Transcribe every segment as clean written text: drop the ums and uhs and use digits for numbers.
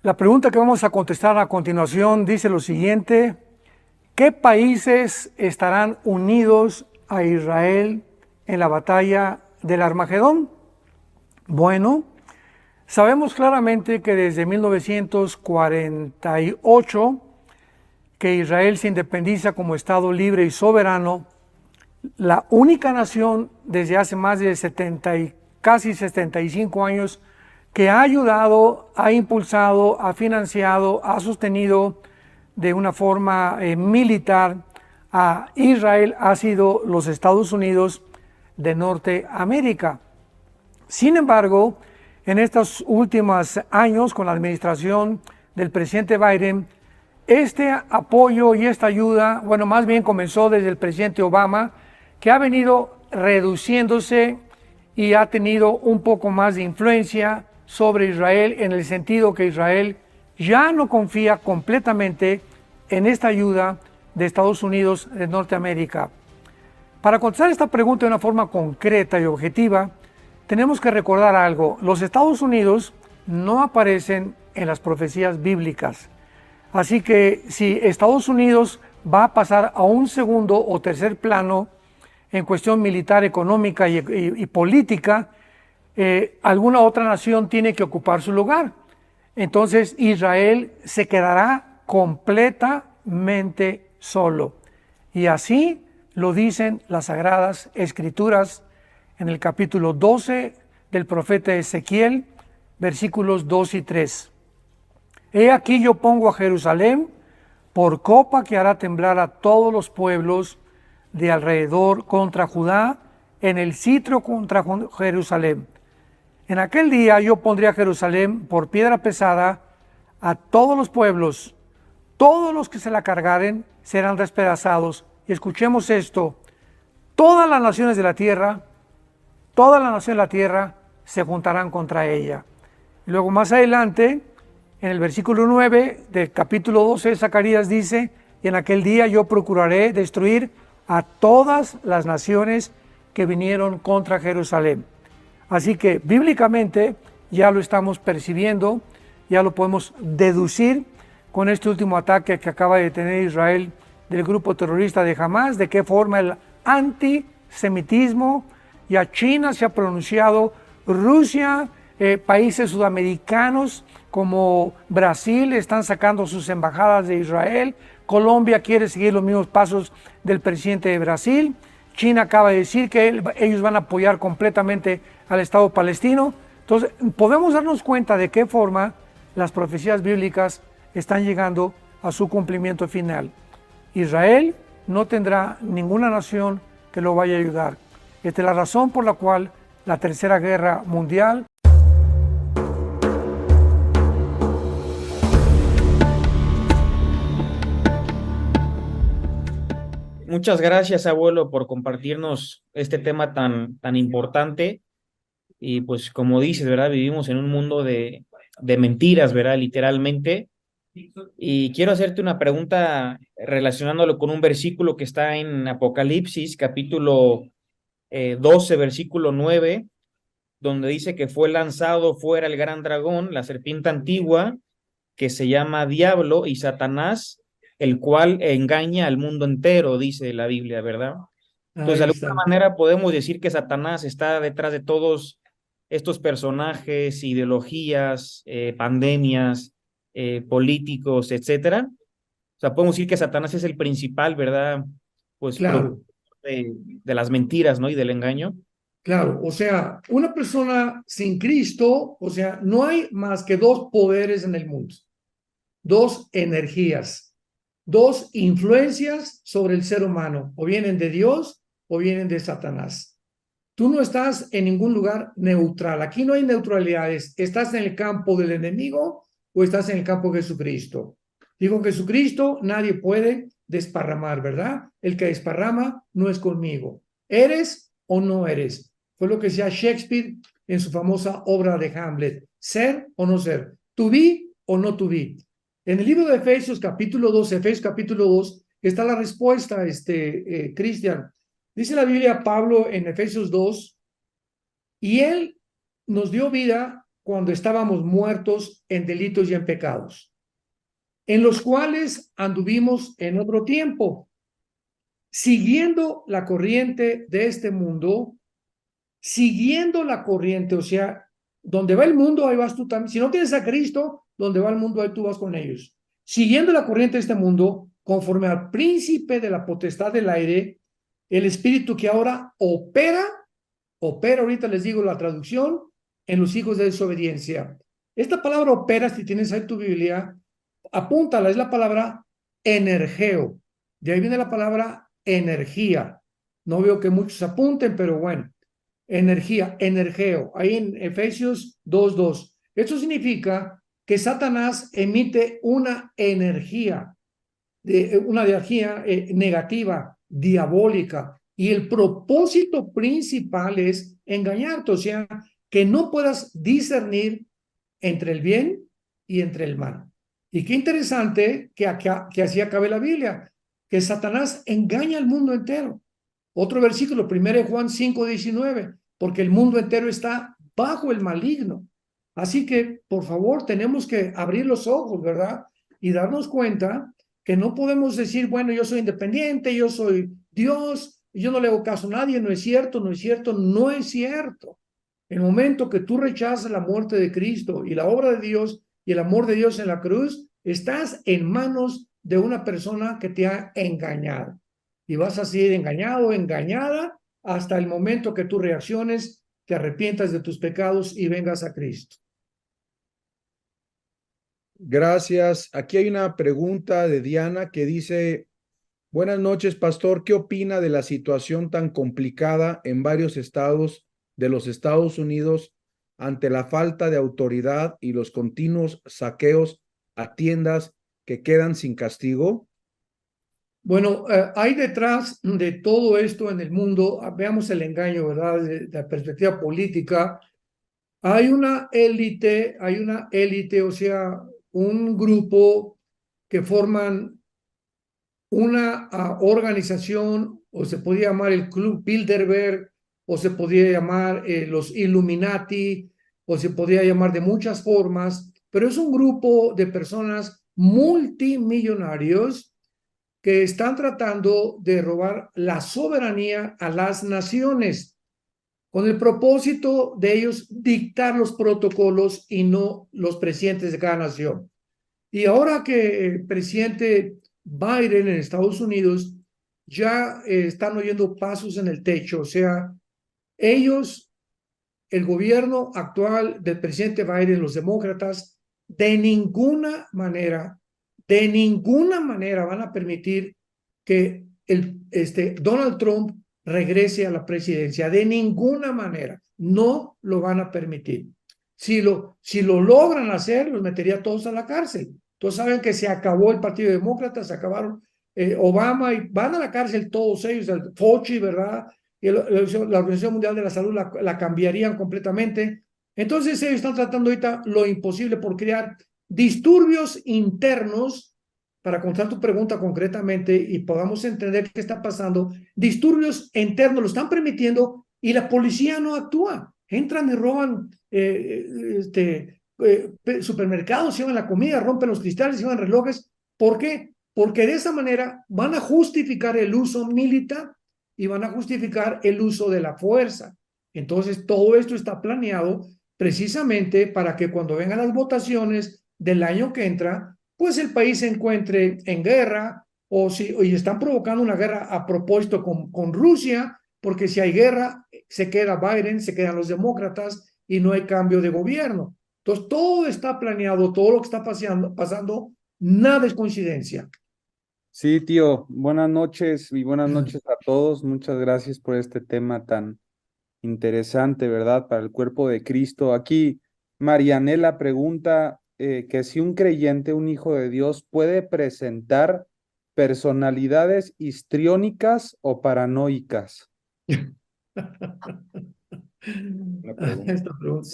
La pregunta que vamos a contestar a continuación dice lo siguiente: ¿qué países estarán unidos a Israel en la batalla del Armagedón? Bueno, sabemos claramente que desde 1948 que Israel se independiza como Estado libre y soberano, la única nación desde hace más de casi 75 años que ha ayudado, ha impulsado, ha financiado, ha sostenido de una forma militar a Israel ha sido los Estados Unidos de Norteamérica. Sin embargo, en estos últimos años, con la administración del presidente Biden, este apoyo y esta ayuda, bueno, más bien comenzó desde el presidente Obama, que ha venido reduciéndose y ha tenido un poco más de influencia sobre Israel, en el sentido que Israel ya no confía completamente en esta ayuda de Estados Unidos de Norteamérica. Para contestar esta pregunta de una forma concreta y objetiva, tenemos que recordar algo: los Estados Unidos no aparecen en las profecías bíblicas. Así que si Estados Unidos va a pasar a un segundo o tercer plano en cuestión militar, económica y política, alguna otra nación tiene que ocupar su lugar. Entonces Israel se quedará completamente solo. Y así lo dicen las Sagradas Escrituras en el capítulo 12 del profeta Ezequiel, versículos 2 y 3. He aquí yo pongo a Jerusalén por copa que hará temblar a todos los pueblos de alrededor contra Judá, en el sitio contra Jerusalén. En aquel día yo pondré a Jerusalén por piedra pesada a todos los pueblos, todos los que se la cargaren serán despedazados. Y escuchemos esto: todas las naciones de la tierra, todas las naciones de la tierra se juntarán contra ella. Y luego más adelante, en el versículo 9 del capítulo 12 de Zacarías dice: y en aquel día yo procuraré destruir a todas las naciones que vinieron contra Jerusalén. Así que bíblicamente ya lo estamos percibiendo, ya lo podemos deducir con este último ataque que acaba de tener Israel del grupo terrorista de Hamás, de qué forma el antisemitismo, ya China se ha pronunciado, Rusia, países sudamericanos como Brasil están sacando sus embajadas de Israel, Colombia quiere seguir los mismos pasos del presidente de Brasil, China acaba de decir que ellos van a apoyar completamente al Estado palestino. Entonces podemos darnos cuenta de qué forma las profecías bíblicas están llegando a su cumplimiento final. Israel no tendrá ninguna nación que lo vaya a ayudar. Esta es la razón por la cual la Tercera Guerra Mundial Muchas gracias, abuelo, por compartirnos este tema tan importante. Y pues como dices, ¿verdad? Vivimos en un mundo de mentiras, ¿verdad? Literalmente. Y quiero hacerte una pregunta relacionándolo con un versículo que está en Apocalipsis, capítulo 12, versículo 9, donde dice que fue lanzado fuera el gran dragón, la serpiente antigua, que se llama Diablo y Satanás, el cual engaña al mundo entero, dice la Biblia, ¿verdad? Entonces, de ahí alguna está. manera podemos decir que Satanás está detrás de todos estos personajes, ideologías, pandemias, políticos, etcétera. O sea, podemos decir que Satanás es el principal, ¿verdad? Pues Claro, de las mentiras, ¿no? Y del engaño. claro. O sea, una persona sin Cristo, o sea, no hay más que dos poderes en el mundo, dos energías, dos influencias sobre el ser humano, o vienen de Dios o vienen de Satanás. Tú no estás en ningún lugar neutral. Aquí no hay neutralidades. ¿Estás en el campo del enemigo o estás en el campo de Jesucristo? Digo, Jesucristo nadie puede desparramar, ¿verdad? El que desparrama no es conmigo. ¿Eres o no eres? Fue lo que decía Shakespeare en su famosa obra de Hamlet. ¿Ser o no ser? ¿To be o no to be? En el libro de Efesios capítulo 2, Efesios capítulo 2, está la respuesta, Cristian. Dice la Biblia, Pablo en Efesios 2, y Él nos dio vida cuando estábamos muertos en delitos y en pecados, en los cuales anduvimos en otro tiempo, siguiendo la corriente de este mundo, siguiendo la corriente, o sea, donde va el mundo, ahí vas tú también. Si no tienes a Cristo, donde va el mundo, ahí tú vas con ellos. Siguiendo la corriente de este mundo, conforme al príncipe de la potestad del aire, el espíritu que ahora opera, ahorita les digo la traducción, en los hijos de desobediencia. Esta palabra opera, si tienes ahí tu Biblia, apúntala, es la palabra energeo. De ahí viene la palabra energía. No veo que muchos apunten, pero bueno. Energía, energeo, ahí en Efesios 2:2. Esto significa que Satanás emite una energía negativa, diabólica, y el propósito principal es engañarte, o sea, que no puedas discernir entre el bien y entre el mal. Y qué interesante que así acabe la Biblia, que Satanás engaña al mundo entero. Otro versículo, 1 Juan 5:19, porque el mundo entero está bajo el maligno. Así que, por favor, tenemos que abrir los ojos, ¿verdad? Y darnos cuenta que no podemos decir, bueno, yo soy independiente, yo soy Dios, y yo no le hago caso a nadie. No es cierto, no es cierto, no es cierto. El momento que tú rechazas la muerte de Cristo y la obra de Dios y el amor de Dios en la cruz, estás en manos de una persona que te ha engañado. Y vas a seguir engañado, engañada, hasta el momento que tú reacciones, te arrepientas de tus pecados y vengas a Cristo. Gracias. Aquí hay una pregunta de Diana que dice, buenas noches, pastor. ¿Qué opina de la situación tan complicada en varios estados de los Estados Unidos ante la falta de autoridad y los continuos saqueos a tiendas que quedan sin castigo? Bueno, hay detrás de todo esto en el mundo, veamos el engaño, ¿verdad? De la perspectiva política, hay una élite, o sea, un grupo que forman una organización, o se podría llamar el Club Bilderberg, o se podría llamar los Illuminati, o se podría llamar de muchas formas, pero es un grupo de personas multimillonarios que están tratando de robar la soberanía a las naciones, con el propósito de ellos dictar los protocolos y no los presidentes de cada nación. Y ahora que el presidente Biden en Estados Unidos ya están oyendo pasos en el techo, o sea, ellos, el gobierno actual del presidente Biden, los demócratas, de ninguna manera van a permitir que Donald Trump regrese a la presidencia. De ninguna manera. No lo van a permitir. Si lo logran hacer, los metería todos a la cárcel. Todos saben que se acabó el Partido Demócrata, se acabaron Obama, y van a la cárcel todos ellos, el Fauci, ¿verdad? Y la Organización Mundial de la Salud la cambiarían completamente. Entonces ellos están tratando ahorita lo imposible por crear disturbios internos, para contestar tu pregunta concretamente y podamos entender qué está pasando. Disturbios internos lo están permitiendo y la policía no actúa. Entran y roban supermercados, llevan la comida, rompen los cristales, llevan relojes. ¿Por qué? Porque de esa manera van a justificar el uso militar y van a justificar el uso de la fuerza. Entonces, todo esto está planeado precisamente para que cuando vengan las votaciones del año que entra, pues el país se encuentre en guerra, o están provocando una guerra a propósito con Rusia, porque si hay guerra, se queda Biden, se quedan los demócratas y no hay cambio de gobierno. Entonces, todo está planeado, todo lo que está pasando, nada es coincidencia. Sí, tío, buenas noches y buenas noches a todos. Muchas gracias por este tema tan interesante, ¿verdad? Para el cuerpo de Cristo. Aquí Marianela pregunta que si un creyente, un hijo de Dios, puede presentar personalidades histriónicas o paranoicas. Esta pregunta.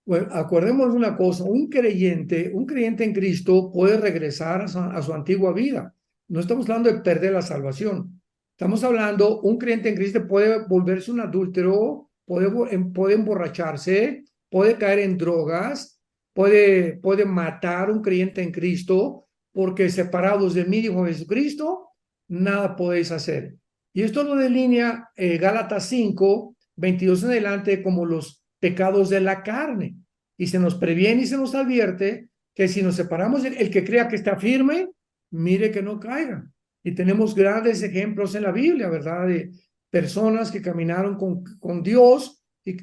Bueno, acordémonos una cosa, un creyente en Cristo puede regresar a su antigua vida. No estamos hablando de perder la salvación. Estamos hablando, un creyente en Cristo puede volverse un adúltero, puede emborracharse, puede caer en drogas, puede matar a un creyente en Cristo, porque separados de mí, dijo Jesucristo, nada podéis hacer. Y esto lo delinea Gálatas 5, 22 en adelante, como los pecados de la carne. Y se nos previene y se nos advierte que si nos separamos, el que crea que está firme, mire que no caiga. Y tenemos grandes ejemplos en la Biblia, ¿verdad? De personas que caminaron con Dios y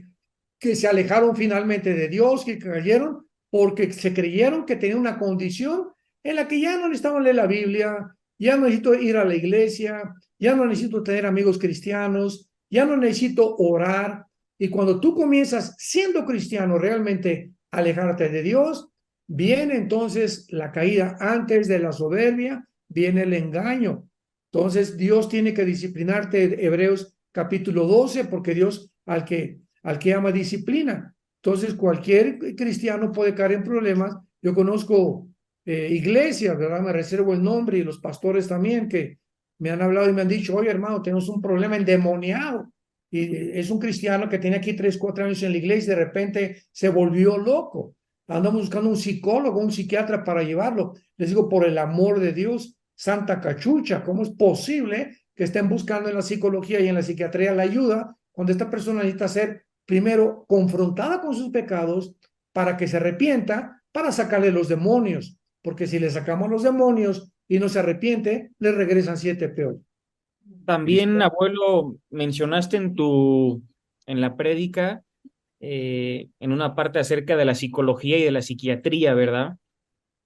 que se alejaron finalmente de Dios, que cayeron porque se creyeron que tenían una condición en la que ya no necesitaban leer la Biblia, ya no necesito ir a la iglesia, ya no necesito tener amigos cristianos, ya no necesito orar. Y cuando tú comienzas siendo cristiano realmente a alejarte de Dios, viene entonces la caída. Antes de la soberbia viene el engaño. Entonces Dios tiene que disciplinarte, Hebreos capítulo 12, porque Dios al que ama disciplina. Entonces cualquier cristiano puede caer en problemas. Yo conozco iglesias, ¿verdad? Me reservo el nombre, y los pastores también, que me han hablado y me han dicho, oye hermano, tenemos un problema endemoniado. Y es un cristiano que tiene aquí 3, 4 años en la iglesia y de repente se volvió loco. Andamos buscando un psicólogo, un psiquiatra para llevarlo. Les digo, por el amor de Dios, santa cachucha, ¿cómo es posible que estén buscando en la psicología y en la psiquiatría la ayuda cuando esta persona necesita ser primero confrontada con sus pecados para que se arrepienta, para sacarle los demonios? Porque si le sacamos los demonios y no se arrepiente, le regresan 7 peor. También, abuelo, mencionaste en la prédica, en una parte acerca de la psicología y de la psiquiatría, ¿verdad?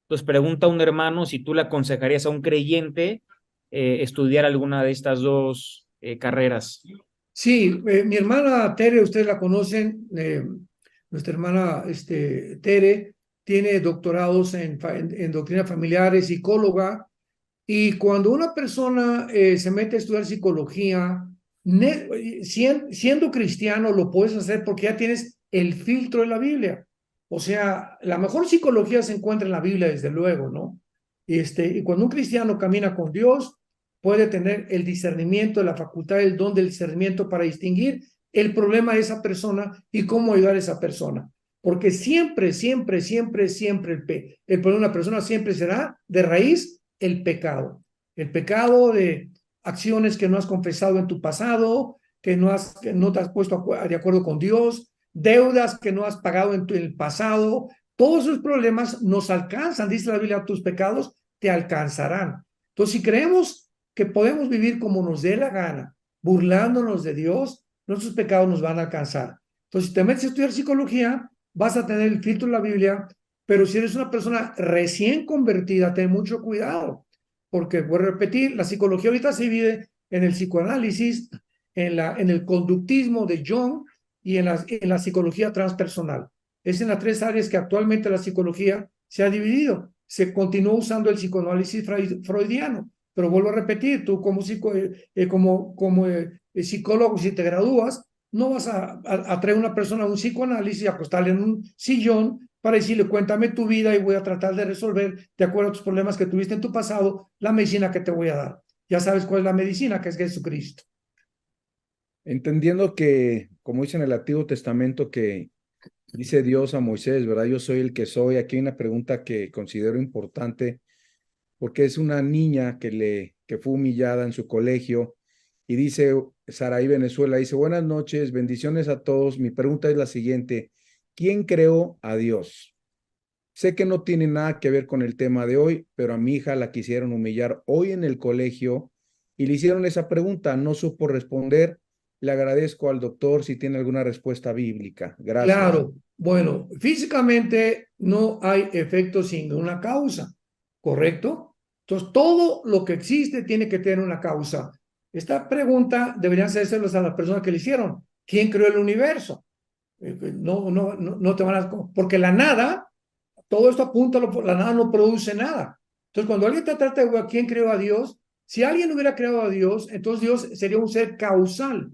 Entonces pregunta un hermano si tú le aconsejarías a un creyente estudiar alguna de estas dos carreras. Sí, mi hermana Tere, ustedes la conocen, nuestra hermana Tere tiene doctorados en doctrina familiar, es psicóloga, y cuando una persona se mete a estudiar psicología, siendo cristiano lo puedes hacer porque ya tienes el filtro de la Biblia. O sea, la mejor psicología se encuentra en la Biblia, desde luego, ¿no? Y cuando un cristiano camina con Dios, puede tener el discernimiento, la facultad, el don del discernimiento para distinguir el problema de esa persona y cómo ayudar a esa persona. Porque siempre, siempre, siempre, siempre el problema de una persona siempre será de raíz el pecado. El pecado de acciones que no has confesado en tu pasado, que no te has puesto de acuerdo con Dios, deudas que no has pagado en el pasado. Todos esos problemas nos alcanzan, dice la Biblia, tus pecados te alcanzarán. Entonces, si creemos que podemos vivir como nos dé la gana, burlándonos de Dios, nuestros pecados nos van a alcanzar. Entonces, si te metes a estudiar psicología, vas a tener el filtro de la Biblia, pero si eres una persona recién convertida, ten mucho cuidado, porque voy a repetir, la psicología ahorita se divide en el psicoanálisis, en el conductismo de Jung y en la psicología transpersonal. Es en las 3 áreas que actualmente la psicología se ha dividido. Se continúa usando el psicoanálisis freudiano, pero vuelvo a repetir, tú como psicólogo, si te gradúas, no vas a traer a una persona a un psicoanálisis y acostarle en un sillón para decirle, cuéntame tu vida y voy a tratar de resolver, de acuerdo a tus problemas que tuviste en tu pasado, la medicina que te voy a dar. Ya sabes cuál es la medicina, que es Jesucristo. Entendiendo que, como dice en el Antiguo Testamento, que dice Dios a Moisés, ¿verdad? Yo soy el que soy. Aquí hay una pregunta que considero importante, porque es una niña que fue humillada en su colegio, y dice, Saraí, Venezuela, dice, buenas noches, bendiciones a todos. Mi pregunta es la siguiente: ¿quién creó a Dios? Sé que no tiene nada que ver con el tema de hoy, pero a mi hija la quisieron humillar hoy en el colegio y le hicieron esa pregunta. No supo responder. Le agradezco al doctor si tiene alguna respuesta bíblica. Gracias. Claro, bueno, físicamente no hay efecto sin una causa, ¿correcto? Entonces, todo lo que existe tiene que tener una causa. Esta pregunta deberían hacérselas a las personas que le hicieron. ¿Quién creó el universo? No te van a... Porque la nada, todo esto apunta, la nada no produce nada. Entonces, cuando alguien te trata de quién creó a Dios, si alguien hubiera creado a Dios, entonces Dios sería un ser causal.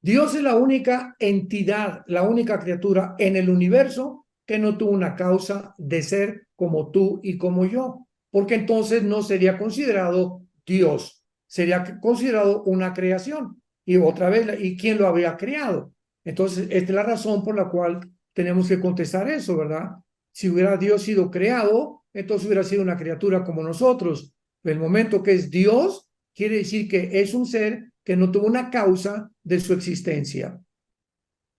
Dios es la única entidad, la única criatura en el universo que no tuvo una causa de ser como tú y como yo, porque entonces no sería considerado Dios, sería considerado una creación. Y otra vez, ¿y quién lo había creado? Entonces, esta es la razón por la cual tenemos que contestar eso, ¿verdad? Si hubiera Dios sido creado, entonces hubiera sido una criatura como nosotros. El momento que es Dios, quiere decir que es un ser que no tuvo una causa de su existencia.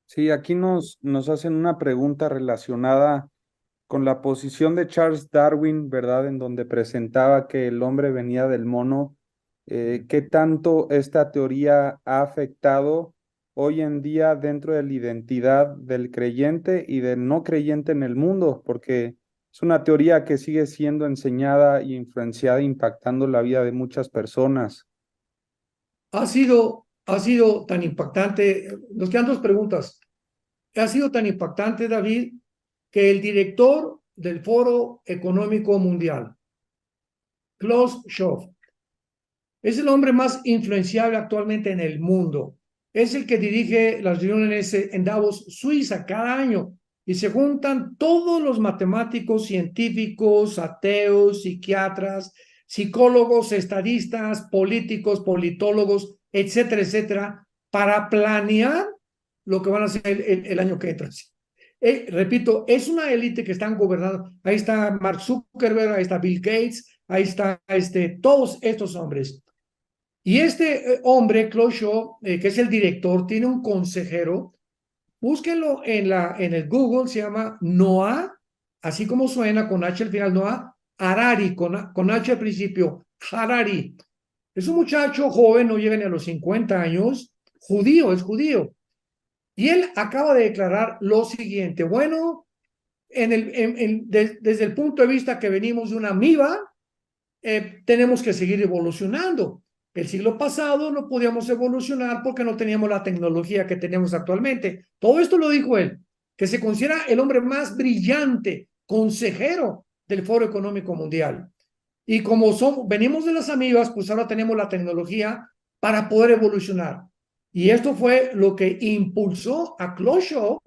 Sí, aquí nos hacen una pregunta relacionada con la posición de Charles Darwin, ¿verdad? En donde presentaba que el hombre venía del mono. ¿Qué tanto esta teoría ha afectado hoy en día dentro de la identidad del creyente y del no creyente en el mundo? Porque es una teoría que sigue siendo enseñada e influenciada, impactando la vida de muchas personas. Ha sido tan impactante, nos quedan dos preguntas. Ha sido tan impactante, David, que el director del Foro Económico Mundial, Klaus Schwab, es el hombre más influenciable actualmente en el mundo. Es el que dirige las reuniones en Davos, Suiza, cada año. Y se juntan todos los matemáticos, científicos, ateos, psiquiatras, psicólogos, estadistas, políticos, politólogos, etcétera, etcétera, para planear lo que van a hacer el año que entra. Repito, es una élite que están gobernando. Ahí está Mark Zuckerberg, ahí está Bill Gates, ahí está todos estos hombres. Y este hombre, Klaus Schwab, que es el director, tiene un consejero. Búsquenlo en el Google, se llama Noah, así como suena, con H al final, Noah Harari, con H al principio, Harari. Es un muchacho joven, no llega ni a los 50 años, judío, es judío. Y él acaba de declarar lo siguiente: bueno, desde el punto de vista que venimos de una amiba, tenemos que seguir evolucionando. El siglo pasado no podíamos evolucionar porque no teníamos la tecnología que tenemos actualmente. Todo esto lo dijo él, que se considera el hombre más brillante, consejero del Foro Económico Mundial. Y como venimos de las amibas, pues ahora tenemos la tecnología para poder evolucionar. Y esto fue lo que impulsó a Klaus Schwab,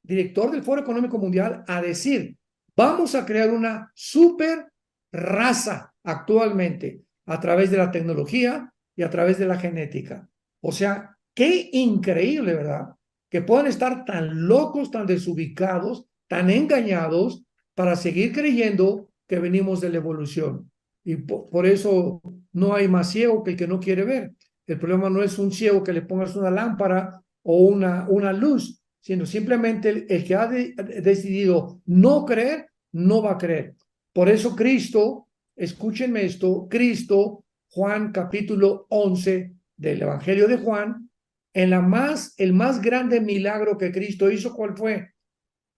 director del Foro Económico Mundial, a decir: vamos a crear una super raza actualmente a través de la tecnología y a través de la genética. O sea, qué increíble, ¿verdad? Que puedan estar tan locos, tan desubicados, tan engañados para seguir creyendo que venimos de la evolución. Y por eso no hay más ciego que el que no quiere ver. El problema no es un ciego que le pongas una lámpara o una luz, sino simplemente el que ha decidido no creer, no va a creer. Por eso Cristo, escúchenme esto, Cristo, Juan capítulo 11 del Evangelio de Juan, el más grande milagro que Cristo hizo, ¿cuál fue?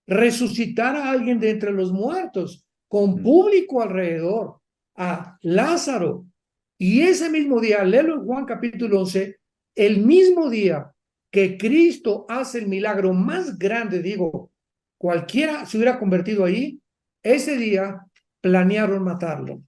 Resucitar a alguien de entre los muertos, con público alrededor, a Lázaro. Y ese mismo día, léelo en Juan capítulo 11, el mismo día que Cristo hace el milagro más grande, digo, cualquiera se hubiera convertido ahí, ese día planearon matarlo.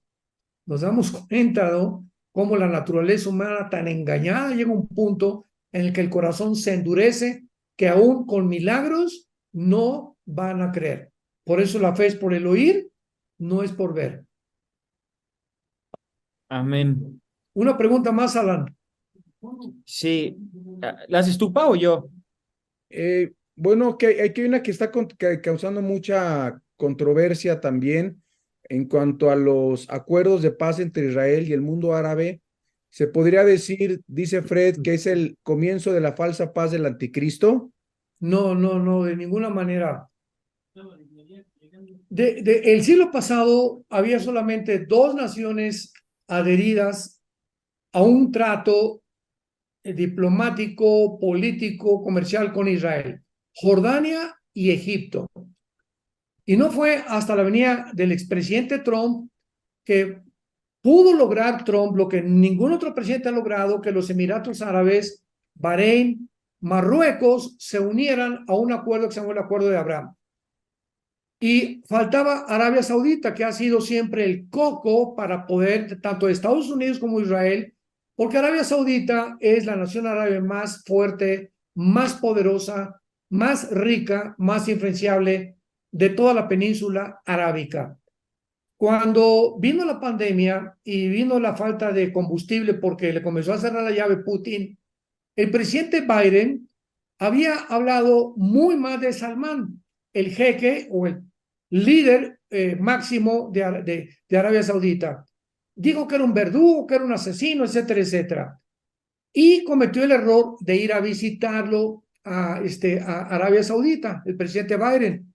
Nos damos cuenta, ¿no? Cómo la naturaleza humana tan engañada llega a un punto en el que el corazón se endurece, que aún con milagros no van a creer. Por eso la fe es por el oír, no es por ver. Amén. Una pregunta más, Alan. Sí, ¿la haces tú, Pau, o yo? Bueno, que hay una que está causando mucha controversia también en cuanto a los acuerdos de paz entre Israel y el mundo árabe. Se podría decir, dice Fred, que es el comienzo de la falsa paz del anticristo. No, no, no, de ninguna manera. El siglo pasado había solamente dos naciones adheridas a un trato diplomático, político, comercial con Israel: Jordania y Egipto. Y no fue hasta la venida del expresidente Trump que pudo lograr Trump lo que ningún otro presidente ha logrado, que los Emiratos Árabes, Bahrein, Marruecos se unieran a un acuerdo que se llamó el Acuerdo de Abraham. Y faltaba Arabia Saudita, que ha sido siempre el coco para poder, tanto de Estados Unidos como Israel, porque Arabia Saudita es la nación árabe más fuerte, más poderosa, más rica, más influenciable de toda la península arábica. Cuando vino la pandemia y vino la falta de combustible porque le comenzó a cerrar la llave Putin, el presidente Biden había hablado muy mal de Salmán, el jeque o el líder máximo de Arabia Saudita. Dijo que era un verdugo, que era un asesino, etcétera, etcétera. Y cometió el error de ir a visitarlo a Arabia Saudita, el presidente Biden,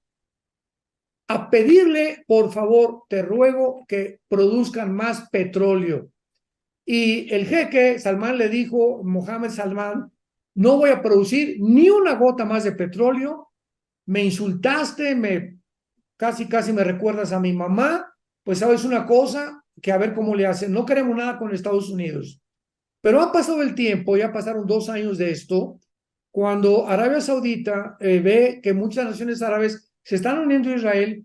a pedirle, por favor, te ruego que produzcan más petróleo. Y el jeque Salman le dijo, Mohammed Salman, no voy a producir ni una gota más de petróleo, me insultaste, casi me recuerdas a mi mamá, pues sabes una cosa, que a ver cómo le hacen, no queremos nada con Estados Unidos. Pero ha pasado el tiempo, ya pasaron 2 años de esto, cuando Arabia Saudita ve que muchas naciones árabes se están uniendo a Israel,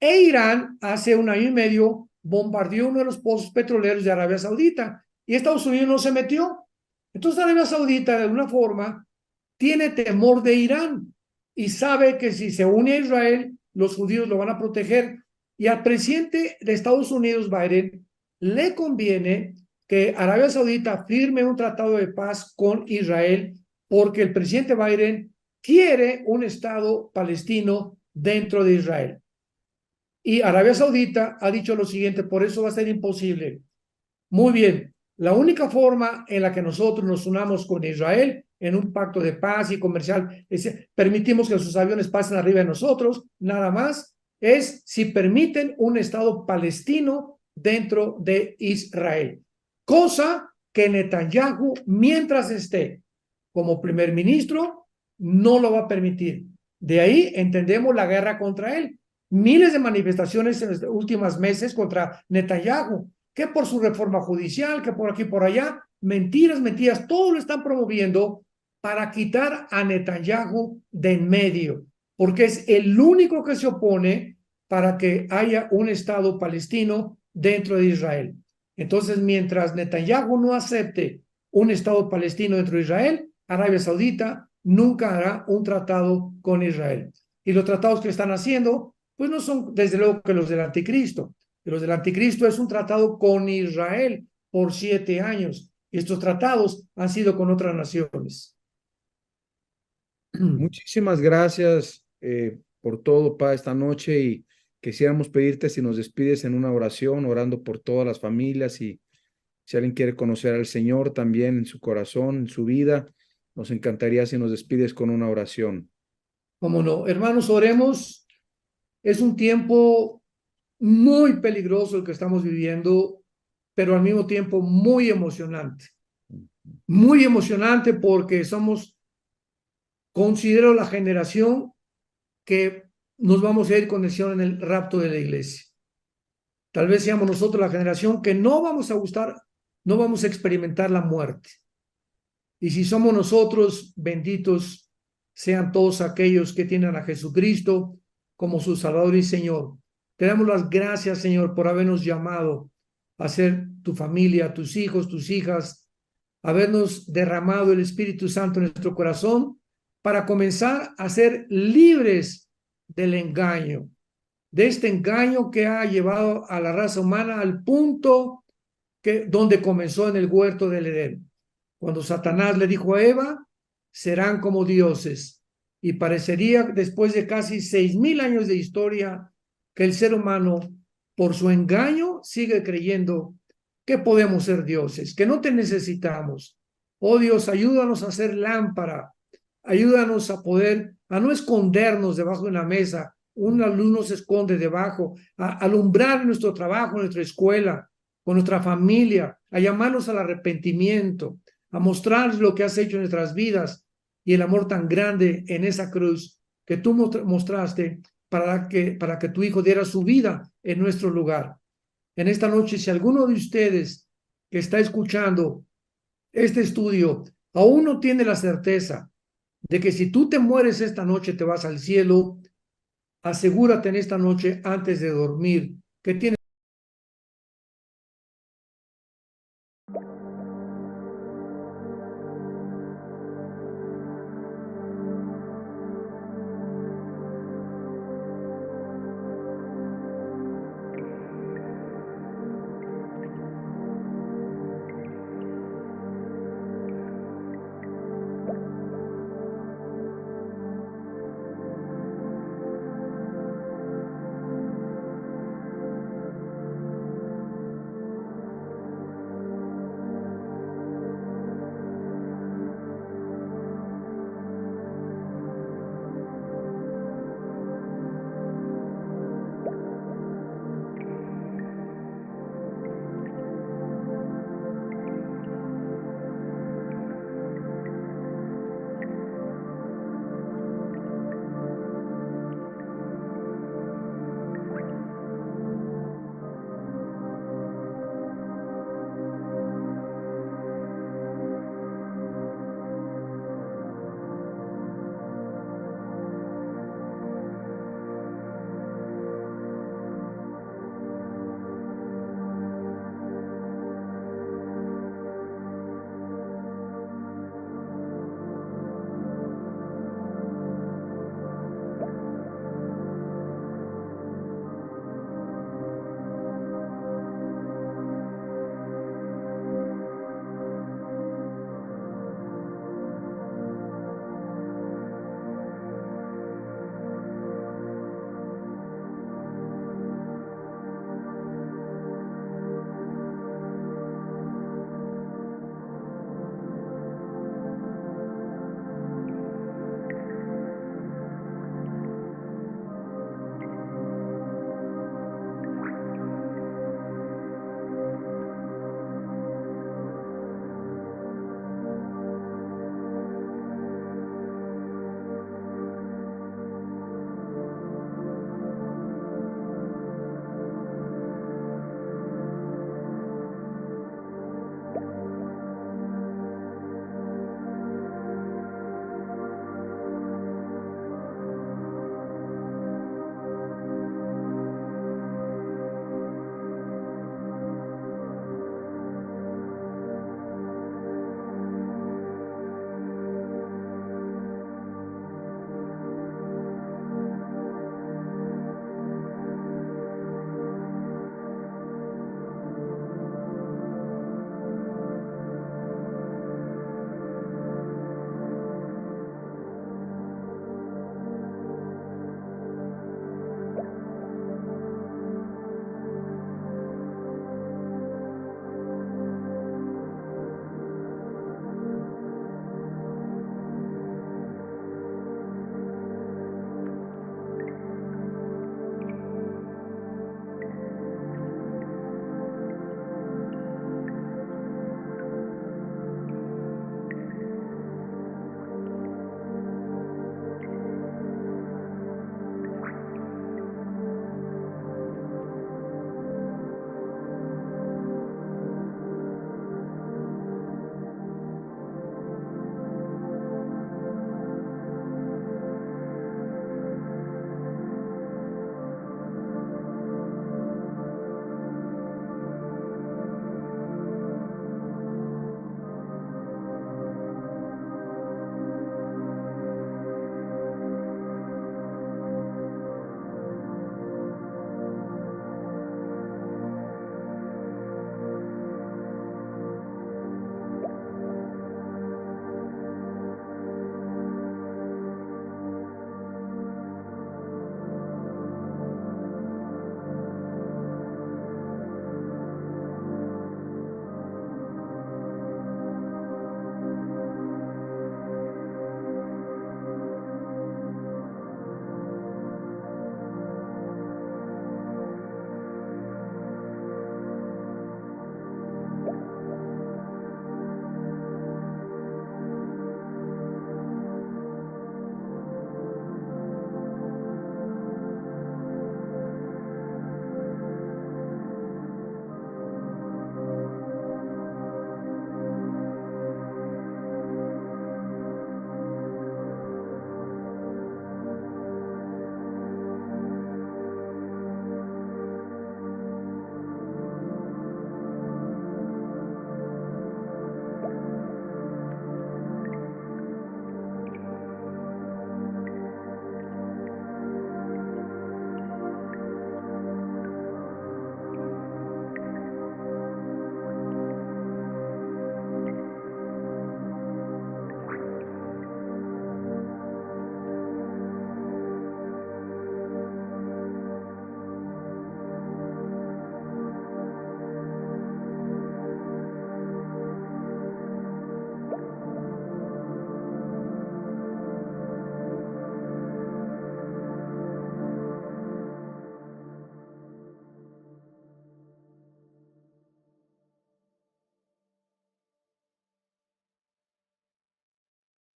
e Irán hace 1 año y medio bombardeó uno de los pozos petroleros de Arabia Saudita, y Estados Unidos no se metió. Entonces Arabia Saudita, de alguna forma, tiene temor de Irán, y sabe que si se une a Israel, los judíos lo van a proteger. Y al presidente de Estados Unidos, Biden, le conviene que Arabia Saudita firme un tratado de paz con Israel, porque el presidente Biden quiere un Estado palestino dentro de Israel. Y Arabia Saudita ha dicho lo siguiente, por eso va a ser imposible. Muy bien, la única forma en la que nosotros nos unamos con Israel en un pacto de paz y comercial, permitimos que sus aviones pasen arriba de nosotros, nada más, es si permiten un Estado palestino dentro de Israel. Cosa que Netanyahu, mientras esté como primer ministro, no lo va a permitir. De ahí entendemos la guerra contra él. Miles de manifestaciones en los últimos meses contra Netanyahu, que por su reforma judicial, que por aquí y por allá, mentiras, todo lo están promoviendo para quitar a Netanyahu de en medio, porque es el único que se opone para que haya un Estado palestino dentro de Israel. Entonces, mientras Netanyahu no acepte un Estado palestino dentro de Israel, Arabia Saudita nunca hará un tratado con Israel. Y los tratados que están haciendo, pues no son desde luego que los del anticristo. Los del anticristo es un tratado con Israel por 7 años. Y estos tratados han sido con otras naciones. Muchísimas gracias por todo, Pa, esta noche, y quisiéramos pedirte si nos despides en una oración, orando por todas las familias, y si alguien quiere conocer al Señor también en su corazón, en su vida, nos encantaría si nos despides con una oración. Cómo no. Hermanos, oremos. Es un tiempo muy peligroso el que estamos viviendo, pero al mismo tiempo muy emocionante. Muy emocionante porque considero la generación que nos vamos a ir con el Señor en el rapto de la iglesia. Tal vez seamos nosotros la generación que no vamos a experimentar la muerte. Y si somos nosotros, benditos sean todos aquellos que tienen a Jesucristo como su Salvador y Señor. Te damos las gracias, Señor, por habernos llamado a ser tu familia, tus hijos, tus hijas, habernos derramado el Espíritu Santo en nuestro corazón para comenzar a ser libres del engaño, de este engaño que ha llevado a la raza humana al punto donde comenzó en el huerto del Edén, cuando Satanás le dijo a Eva, serán como dioses, y parecería después de casi 6,000 años de historia que el ser humano, por su engaño, sigue creyendo que podemos ser dioses, que no te necesitamos. Oh Dios, ayúdanos a ser lámpara, ayúdanos a no escondernos debajo de una mesa. Una luz nos esconde debajo, a alumbrar nuestro trabajo, nuestra escuela, con nuestra familia, a llamarnos al arrepentimiento, a mostrar lo que has hecho en nuestras vidas y el amor tan grande en esa cruz que tú mostraste para que tu Hijo diera su vida en nuestro lugar. En esta noche, si alguno de ustedes que está escuchando este estudio aún no tiene la certeza de que si tú te mueres esta noche te vas al cielo, asegúrate en esta noche antes de dormir que tienes